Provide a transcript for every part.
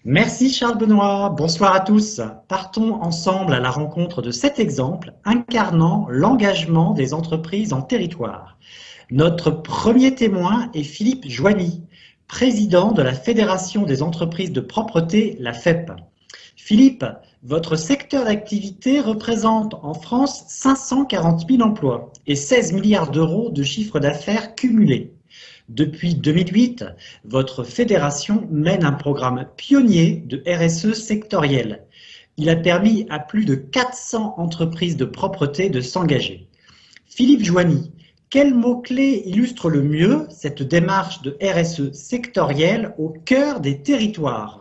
Merci Charles Benoît, bonsoir à tous. Partons ensemble à la rencontre de 7 exemples incarnant l'engagement des entreprises en territoire. Notre premier témoin est Philippe Joigny, président de la Fédération des entreprises de propreté, la FEP. Philippe, votre secteur d'activité représente en France 540 000 emplois et 16 milliards d'euros de chiffre d'affaires cumulé. Depuis 2008, votre fédération mène un programme pionnier de RSE sectoriel. Il a permis à plus de 400 entreprises de propreté de s'engager. Philippe Joigny, quel mot-clé illustre le mieux cette démarche de RSE sectorielle au cœur des territoires?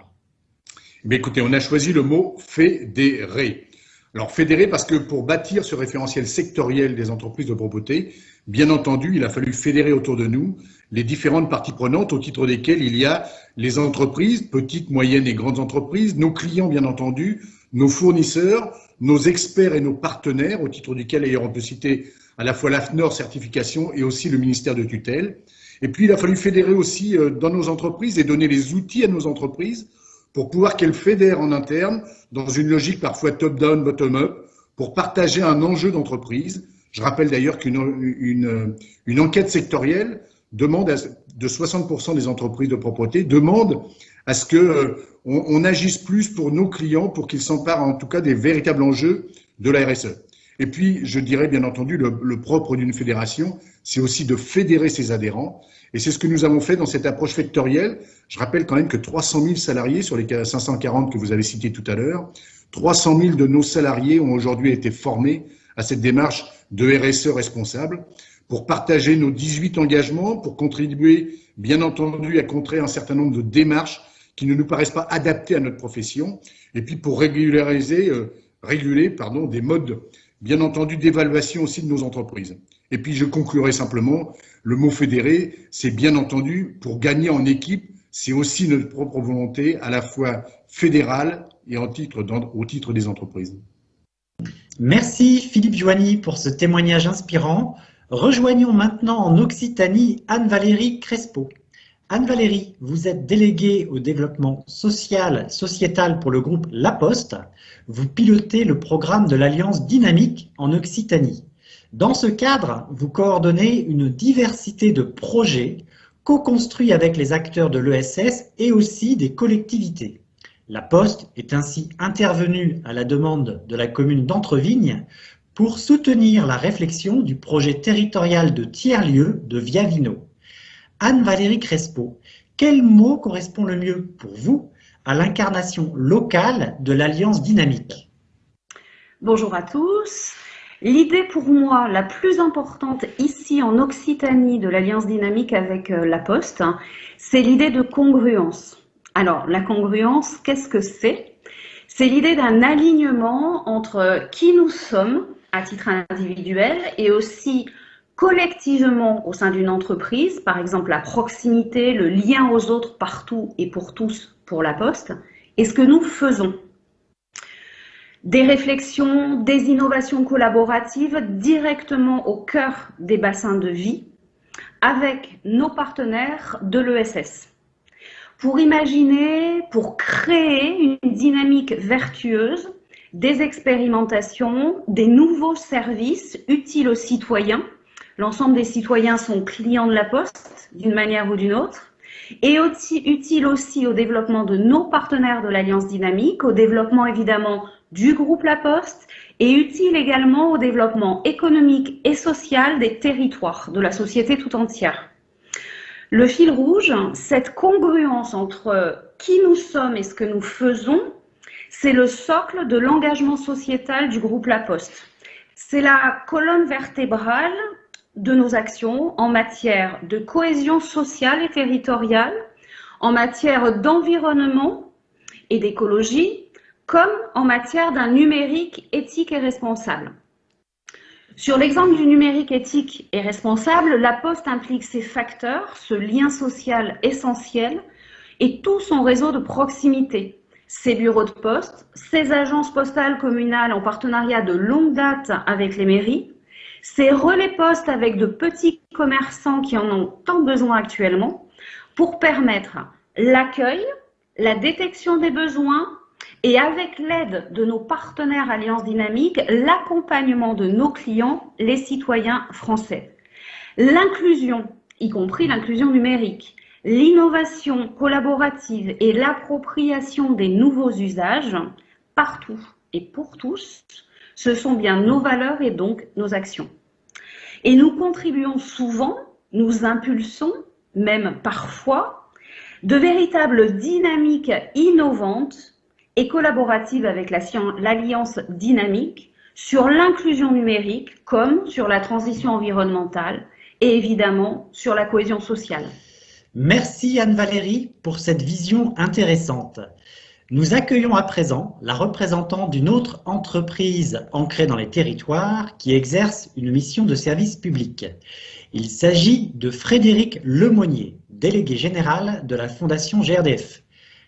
Écoutez, on a choisi le mot fédérer. Alors fédérer parce que pour bâtir ce référentiel sectoriel des entreprises de propreté, bien entendu, il a fallu fédérer autour de nous les différentes parties prenantes au titre desquelles il y a les entreprises, petites, moyennes et grandes entreprises, nos clients bien entendu, nos fournisseurs, nos experts et nos partenaires, au titre duquel d'ailleurs on peut citer à la fois l'AFNOR certification et aussi le ministère de tutelle. Et puis il a fallu fédérer aussi dans nos entreprises et donner les outils à nos entreprises pour pouvoir qu'elles fédèrent en interne dans une logique parfois top-down, bottom-up, pour partager un enjeu d'entreprise. Je rappelle d'ailleurs qu'une enquête sectorielle demande de 60% des entreprises de propreté demande à ce que on agisse plus pour nos clients, pour qu'ils s'emparent en tout cas des véritables enjeux de la RSE. Et puis, je dirais bien entendu, le propre d'une fédération, c'est aussi de fédérer ses adhérents. Et c'est ce que nous avons fait dans cette approche sectorielle. Je rappelle quand même que 300 000 salariés sur les 540 que vous avez cités tout à l'heure, 300 000 de nos salariés ont aujourd'hui été formés à cette démarche de RSE responsable pour partager nos 18 engagements, pour contribuer bien entendu à contrer un certain nombre de démarches qui ne nous paraissent pas adaptées à notre profession, et puis pour réguler des modes bien entendu d'évaluation aussi de nos entreprises. Et puis je conclurai simplement, le mot fédérer, c'est bien entendu pour gagner en équipe, c'est aussi notre propre volonté à la fois fédérale et au titre des entreprises. Merci Philippe Joigny pour ce témoignage inspirant. Rejoignons maintenant en Occitanie Anne-Valérie Crespo. Anne-Valérie, vous êtes déléguée au développement sociétal pour le groupe La Poste. Vous pilotez le programme de l'Alliance Dynamique en Occitanie. Dans ce cadre, vous coordonnez une diversité de projets co-construits avec les acteurs de l'ESS et aussi des collectivités. La Poste est ainsi intervenue à la demande de la commune d'Entrevignes pour soutenir la réflexion du projet territorial de tiers-lieu de Viavino. Anne-Valérie Crespo, quel mot correspond le mieux pour vous à l'incarnation locale de l'Alliance Dynamique? Bonjour à tous. L'idée pour moi la plus importante ici en Occitanie de l'Alliance Dynamique avec La Poste, c'est l'idée de congruence. Alors, la congruence, qu'est-ce que c'est? C'est l'idée d'un alignement entre qui nous sommes à titre individuel et aussi collectivement au sein d'une entreprise, par exemple la proximité, le lien aux autres partout et pour tous pour La Poste, et ce que nous faisons. Des réflexions, des innovations collaboratives directement au cœur des bassins de vie avec nos partenaires de l'ESS. Pour imaginer, pour créer une dynamique vertueuse, des expérimentations, des nouveaux services utiles aux citoyens. L'ensemble des citoyens sont clients de La Poste d'une manière ou d'une autre. Et utile aussi au développement de nos partenaires de l'Alliance Dynamique, au développement évidemment du groupe La Poste et utile également au développement économique et social des territoires, de la société tout entière. Le fil rouge, cette congruence entre qui nous sommes et ce que nous faisons, c'est le socle de l'engagement sociétal du groupe La Poste. C'est la colonne vertébrale de nos actions en matière de cohésion sociale et territoriale, en matière d'environnement et d'écologie, comme en matière d'un numérique éthique et responsable. Sur l'exemple du numérique éthique et responsable, La Poste implique ces facteurs, ce lien social essentiel et tout son réseau de proximité, ses bureaux de poste, ses agences postales communales en partenariat de longue date avec les mairies, ces relais postes avec de petits commerçants qui en ont tant besoin actuellement pour permettre l'accueil la détection des besoins et avec l'aide de nos partenaires Alliance Dynamique, l'accompagnement de nos clients, les citoyens français. L'inclusion, y compris l'inclusion numérique, l'innovation collaborative et l'appropriation des nouveaux usages, partout et pour tous, ce sont bien nos valeurs et donc nos actions. Et nous contribuons souvent, nous impulsons, même parfois, de véritables dynamiques innovantes et collaboratives avec l'Alliance Dynamique sur l'inclusion numérique comme sur la transition environnementale et évidemment sur la cohésion sociale. Merci Anne-Valérie pour cette vision intéressante. Nous accueillons à présent la représentante d'une autre entreprise ancrée dans les territoires qui exerce une mission de service public. Il s'agit de Frédéric Lemonnier, délégué général de la Fondation GRDF.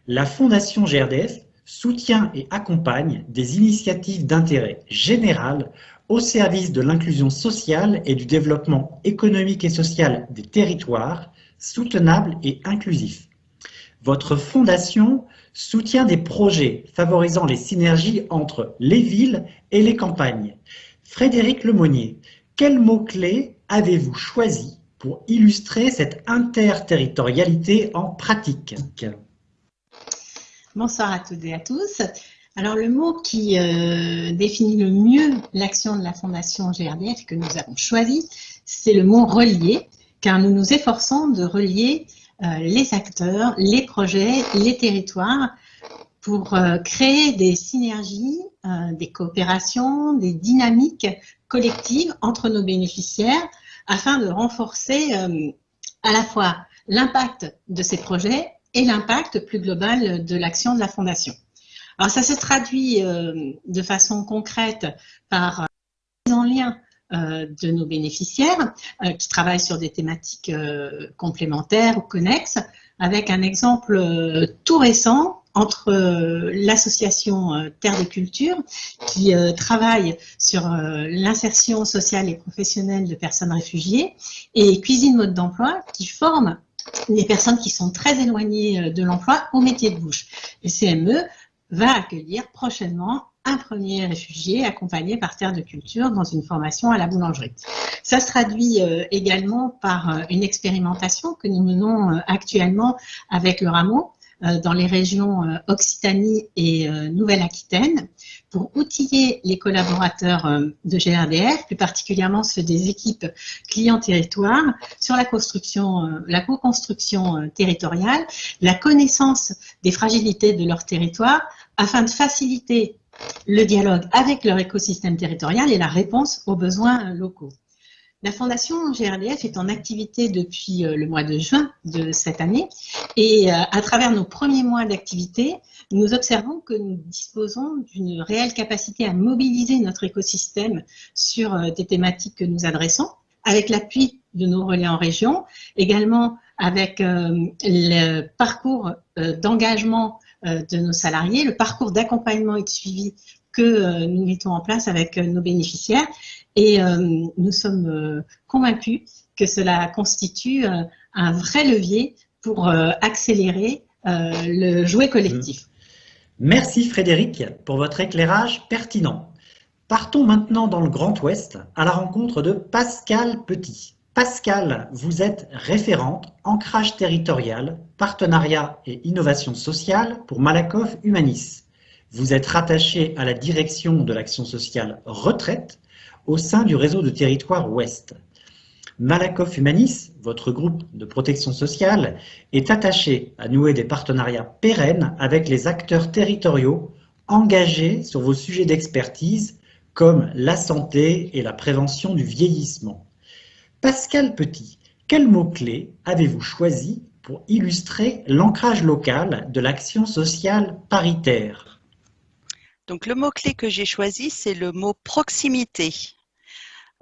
La Fondation GRDF soutient et accompagne des initiatives d'intérêt général au service de l'inclusion sociale et du développement économique et social des territoires, soutenable et inclusif. Votre fondation soutient des projets favorisant les synergies entre les villes et les campagnes. Frédéric Lemonnier, quels mots-clés avez-vous choisis pour illustrer cette interterritorialité en pratique? Bonsoir à toutes et à tous. Alors le mot qui définit le mieux l'action de la Fondation GRDF que nous avons choisi, c'est le mot relier, car nous nous efforçons de relier les acteurs, les projets, les territoires pour créer des synergies, des coopérations, des dynamiques collectives entre nos bénéficiaires afin de renforcer à la fois l'impact de ces projets et l'impact plus global de l'action de la Fondation. Alors ça se traduit de façon concrète par la mise en lien de nos bénéficiaires qui travaillent sur des thématiques complémentaires ou connexes, avec un exemple tout récent entre l'association Terre de Culture qui travaille sur l'insertion sociale et professionnelle de personnes réfugiées et Cuisine Mode d'Emploi qui forme des personnes qui sont très éloignées de l'emploi au métier de bouche. Le CME va accueillir prochainement un premier réfugié accompagné par Terre de Culture dans une formation à la boulangerie. Ça se traduit également par une expérimentation que nous menons actuellement avec le Rameau dans les régions Occitanie et Nouvelle-Aquitaine pour outiller les collaborateurs de GRDF, plus particulièrement ceux des équipes clients-territoires, sur la co-construction territoriale, la connaissance des fragilités de leur territoire afin de faciliter le dialogue avec leur écosystème territorial et la réponse aux besoins locaux. La Fondation GRDF est en activité depuis le mois de juin de cette année et à travers nos premiers mois d'activité, nous observons que nous disposons d'une réelle capacité à mobiliser notre écosystème sur des thématiques que nous adressons, avec l'appui de nos relais en région, également avec le parcours d'engagement de nos salariés, le parcours d'accompagnement et de suivi que nous mettons en place avec nos bénéficiaires. Et nous sommes convaincus que cela constitue un vrai levier pour accélérer le jouet collectif. Merci Frédéric pour votre éclairage pertinent. Partons maintenant dans le Grand Ouest à la rencontre de Pascal Petit. Pascal, vous êtes référente ancrage territorial, partenariat et innovation sociale pour Malakoff Humanis. Vous êtes rattaché à la direction de l'action sociale retraite au sein du réseau de territoire Ouest. Malakoff Humanis, votre groupe de protection sociale, est attaché à nouer des partenariats pérennes avec les acteurs territoriaux engagés sur vos sujets d'expertise comme la santé et la prévention du vieillissement. Pascal Petit, quels mots-clés avez-vous choisi pour illustrer l'ancrage local de l'action sociale paritaire? Donc le mot-clé que j'ai choisi, c'est le mot proximité.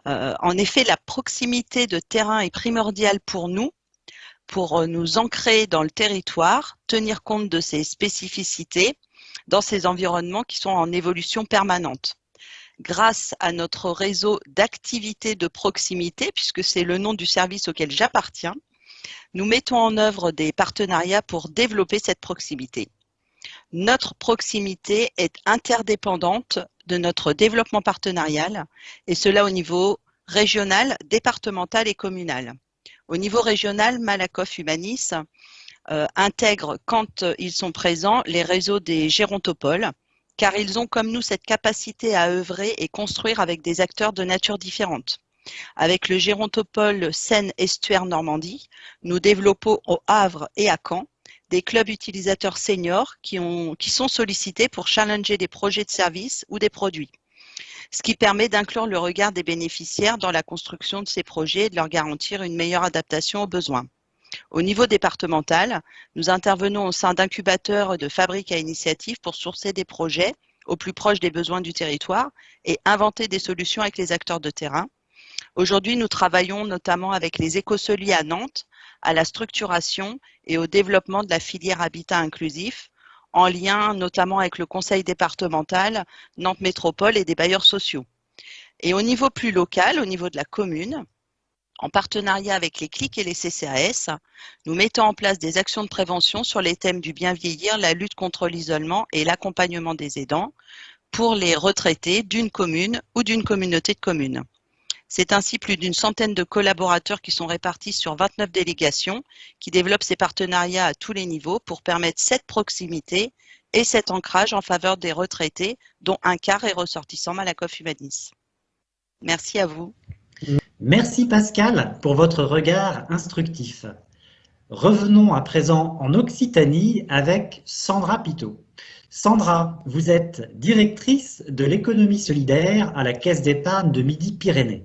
En effet, la proximité de terrain est primordiale pour nous ancrer dans le territoire, tenir compte de ses spécificités dans ces environnements qui sont en évolution permanente. Grâce à notre réseau d'activités de proximité, puisque c'est le nom du service auquel j'appartiens, nous mettons en œuvre des partenariats pour développer cette proximité. Notre proximité est interdépendante de notre développement partenarial, et cela au niveau régional, départemental et communal. Au niveau régional, Malakoff Humanis intègre, quand ils sont présents, les réseaux des gérontopoles, car ils ont comme nous cette capacité à œuvrer et construire avec des acteurs de nature différente. Avec le gérontopole Seine-Estuaire-Normandie, nous développons au Havre et à Caen des clubs utilisateurs seniors qui sont sollicités pour challenger des projets de services ou des produits, ce qui permet d'inclure le regard des bénéficiaires dans la construction de ces projets et de leur garantir une meilleure adaptation aux besoins. Au niveau départemental, nous intervenons au sein d'incubateurs et de fabriques à initiative pour sourcer des projets au plus proche des besoins du territoire et inventer des solutions avec les acteurs de terrain. Aujourd'hui, nous travaillons notamment avec les écosoliers à Nantes, à la structuration et au développement de la filière habitat inclusif, en lien notamment avec le conseil départemental, Nantes Métropole et des bailleurs sociaux. Et au niveau plus local, au niveau de la commune, en partenariat avec les CLIC et les CCAS, nous mettons en place des actions de prévention sur les thèmes du bien vieillir, la lutte contre l'isolement et l'accompagnement des aidants pour les retraités d'une commune ou d'une communauté de communes. C'est ainsi plus d'une centaine de collaborateurs qui sont répartis sur 29 délégations qui développent ces partenariats à tous les niveaux pour permettre cette proximité et cet ancrage en faveur des retraités, dont un quart est ressortissant Malakoff Humanis. Merci à vous. Merci Pascal pour votre regard instructif. Revenons à présent en Occitanie avec Sandra Pitot. Sandra, vous êtes directrice de l'économie solidaire à la Caisse d'épargne de Midi-Pyrénées.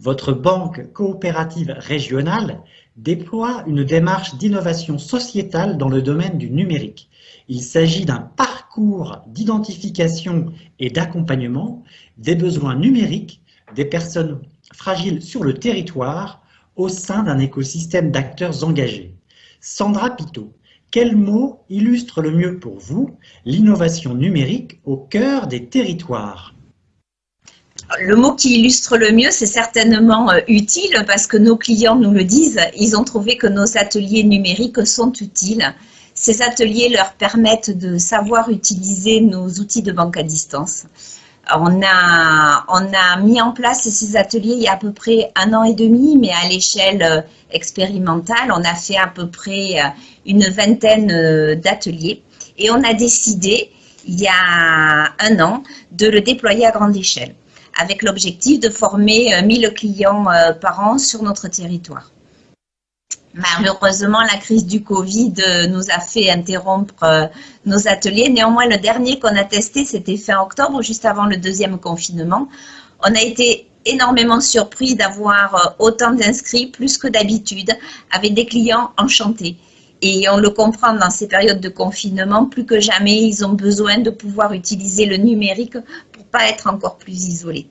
Votre banque coopérative régionale déploie une démarche d'innovation sociétale dans le domaine du numérique. Il s'agit d'un parcours d'identification et d'accompagnement des besoins numériques des personnes fragiles sur le territoire au sein d'un écosystème d'acteurs engagés. Sandra Pitot, quel mot illustre le mieux pour vous l'innovation numérique au cœur des territoires ? Le mot qui illustre le mieux, c'est certainement utile parce que nos clients nous le disent. Ils ont trouvé que nos ateliers numériques sont utiles. Ces ateliers leur permettent de savoir utiliser nos outils de banque à distance. On a mis en place ces ateliers il y a à peu près 1 an et demi, mais à l'échelle expérimentale, on a fait à peu près une vingtaine d'ateliers et on a décidé il y a 1 an de le déployer à grande échelle, avec l'objectif de former 1000 clients par an sur notre territoire. Malheureusement, la crise du Covid nous a fait interrompre nos ateliers. Néanmoins, le dernier qu'on a testé, c'était fin octobre, juste avant le 2e confinement. On a été énormément surpris d'avoir autant d'inscrits, plus que d'habitude, avec des clients enchantés. Et on le comprend dans ces périodes de confinement, plus que jamais, ils ont besoin de pouvoir utiliser le numérique pour ne pas être encore plus isolés.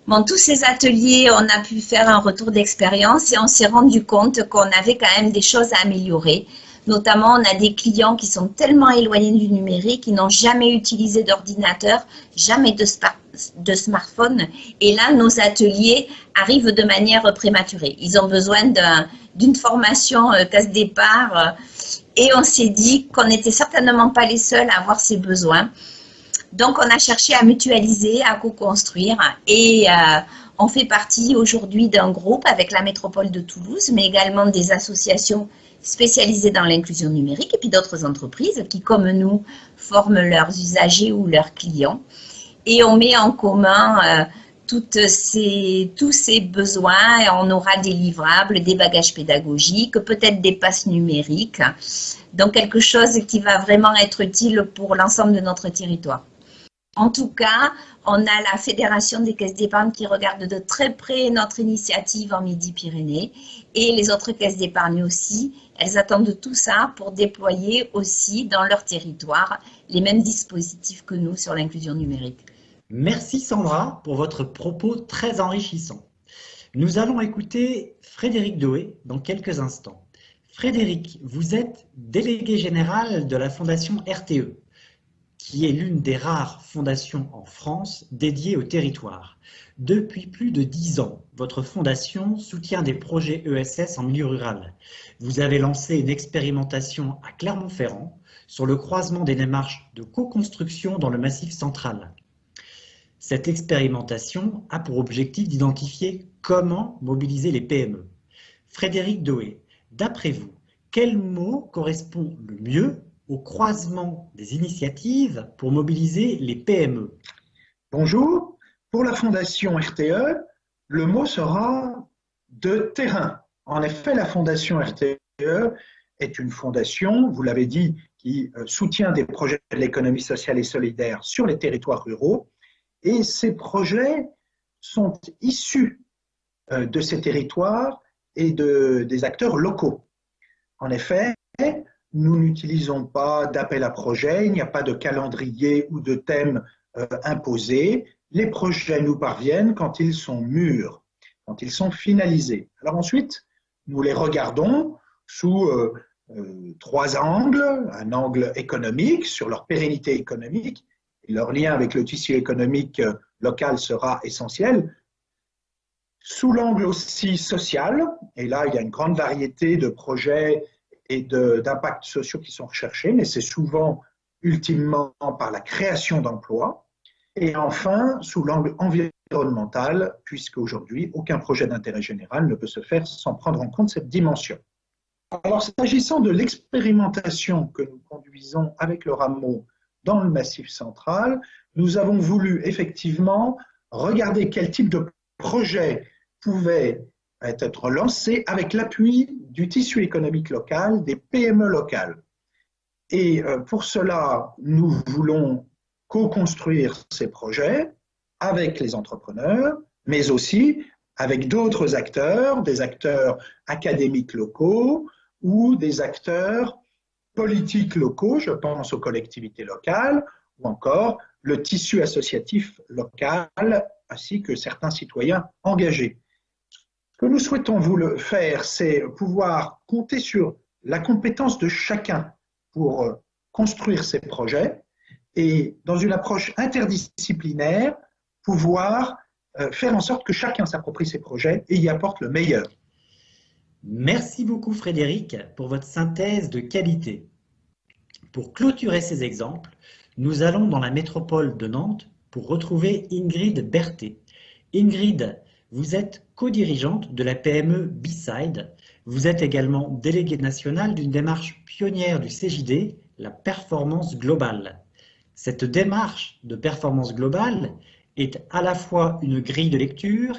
Bon, tous ces ateliers, on a pu faire un retour d'expérience et on s'est rendu compte qu'on avait quand même des choses à améliorer. Notamment, on a des clients qui sont tellement éloignés du numérique, qui n'ont jamais utilisé d'ordinateur, jamais de smartphone. Et là, nos ateliers arrivent de manière prématurée. Ils ont besoin d'une formation casse départ. Et on s'est dit qu'on n'était certainement pas les seuls à avoir ces besoins. Donc, on a cherché à mutualiser, à co-construire et on fait partie aujourd'hui d'un groupe avec la métropole de Toulouse, mais également des associations spécialisées dans l'inclusion numérique et puis d'autres entreprises qui, comme nous, forment leurs usagers ou leurs clients. Et on met en commun tous ces besoins et on aura des livrables, des bagages pédagogiques, peut-être des passes numériques. Donc, quelque chose qui va vraiment être utile pour l'ensemble de notre territoire. En tout cas, on a la Fédération des caisses d'épargne qui regarde de très près notre initiative en Midi-Pyrénées et les autres caisses d'épargne aussi. Elles attendent tout ça pour déployer aussi dans leur territoire les mêmes dispositifs que nous sur l'inclusion numérique. Merci Sandra pour votre propos très enrichissant. Nous allons écouter Frédéric Doé dans quelques instants. Frédéric, vous êtes délégué général de la Fondation RTE, qui est l'une des rares fondations en France dédiées au territoire. Depuis plus de 10 ans, votre fondation soutient des projets ESS en milieu rural. Vous avez lancé une expérimentation à Clermont-Ferrand sur le croisement des démarches de co-construction dans le Massif central. Cette expérimentation a pour objectif d'identifier comment mobiliser les PME. Frédéric Doé, d'après vous, quel mot correspond le mieux au croisement des initiatives pour mobiliser les PME? Bonjour, pour la Fondation RTE, le mot sera de terrain. En effet, la Fondation RTE est une fondation, vous l'avez dit, qui soutient des projets de l'économie sociale et solidaire sur les territoires ruraux. Et ces projets sont issus de ces territoires et des acteurs locaux. En effet, nous n'utilisons pas d'appel à projet, il n'y a pas de calendrier ou de thème imposé. Les projets nous parviennent quand ils sont mûrs, quand ils sont finalisés. Alors ensuite, nous les regardons sous trois angles. Un angle économique, sur leur pérennité économique, et leur lien avec le tissu économique local sera essentiel. Sous l'angle aussi social, et là il y a une grande variété de projets et d'impacts sociaux qui sont recherchés, mais c'est souvent ultimement par la création d'emplois. Et enfin, sous l'angle environnemental, puisque aujourd'hui, aucun projet d'intérêt général ne peut se faire sans prendre en compte cette dimension. Alors, s'agissant de l'expérimentation que nous conduisons avec le rameau dans le Massif central, nous avons voulu effectivement regarder quel type de projet pouvait être lancé avec l'appui du tissu économique local, des PME locales. Et pour cela, nous voulons co-construire ces projets avec les entrepreneurs, mais aussi avec d'autres acteurs, des acteurs académiques locaux ou des acteurs politiques locaux, je pense aux collectivités locales, ou encore le tissu associatif local, ainsi que certains citoyens engagés. Ce que nous souhaitons faire, c'est pouvoir compter sur la compétence de chacun pour construire ces projets et, dans une approche interdisciplinaire, pouvoir faire en sorte que chacun s'approprie ses projets et y apporte le meilleur. Merci beaucoup Frédéric pour votre synthèse de qualité. Pour clôturer ces exemples, nous allons dans la métropole de Nantes pour retrouver Ingrid Berthet. Ingrid, vous êtes co-dirigeante de la PME B-Side. Vous êtes également déléguée nationale d'une démarche pionnière du CJD, la performance globale. Cette démarche de performance globale est à la fois une grille de lecture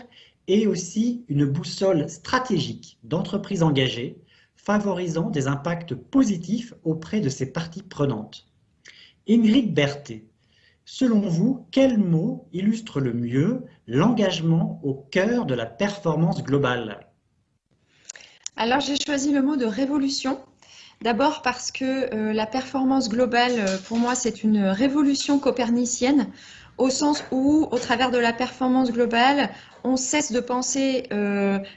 et aussi une boussole stratégique d'entreprises engagées, favorisant des impacts positifs auprès de ses parties prenantes. Ingrid Berthet, selon vous, quel mot illustre le mieux l'engagement au cœur de la performance globale? Alors j'ai choisi le mot de révolution. D'abord parce que la performance globale, pour moi, c'est une révolution copernicienne, au sens où, au travers de la performance globale, on cesse de penser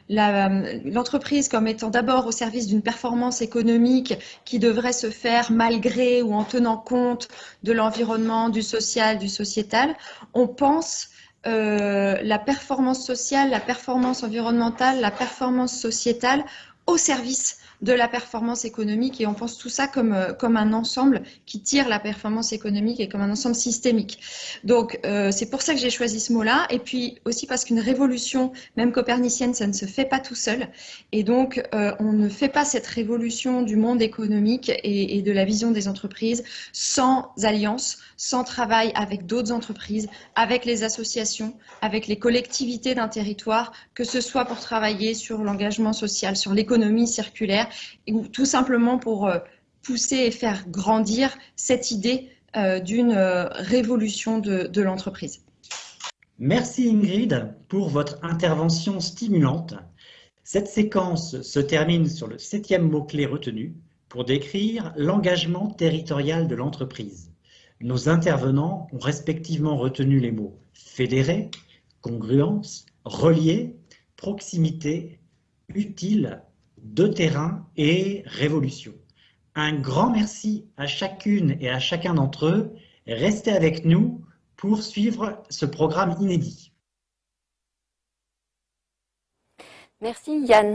l'entreprise comme étant d'abord au service d'une performance économique qui devrait se faire malgré ou en tenant compte de l'environnement, du social, du sociétal. On pense la performance sociale, la performance environnementale, la performance sociétale au service de la performance économique, et on pense tout ça comme un ensemble qui tire la performance économique et comme un ensemble systémique. Donc c'est pour ça que j'ai choisi ce mot-là, et puis aussi parce qu'une révolution, même copernicienne, ça ne se fait pas tout seul, et donc on ne fait pas cette révolution du monde économique et de la vision des entreprises sans alliance, sans travail avec d'autres entreprises, avec les associations, avec les collectivités d'un territoire, que ce soit pour travailler sur l'engagement social, sur l'économie circulaire, ou tout simplement pour pousser et faire grandir cette idée d'une révolution de l'entreprise. Merci Ingrid pour votre intervention stimulante. Cette séquence se termine sur le 7e mot-clé retenu pour décrire l'engagement territorial de l'entreprise. Nos intervenants ont respectivement retenu les mots fédérer, congruence, relier, proximité, utile, de terrain et révolution. Un grand merci à chacune et à chacun d'entre eux. Restez avec nous pour suivre ce programme inédit. Merci Yann.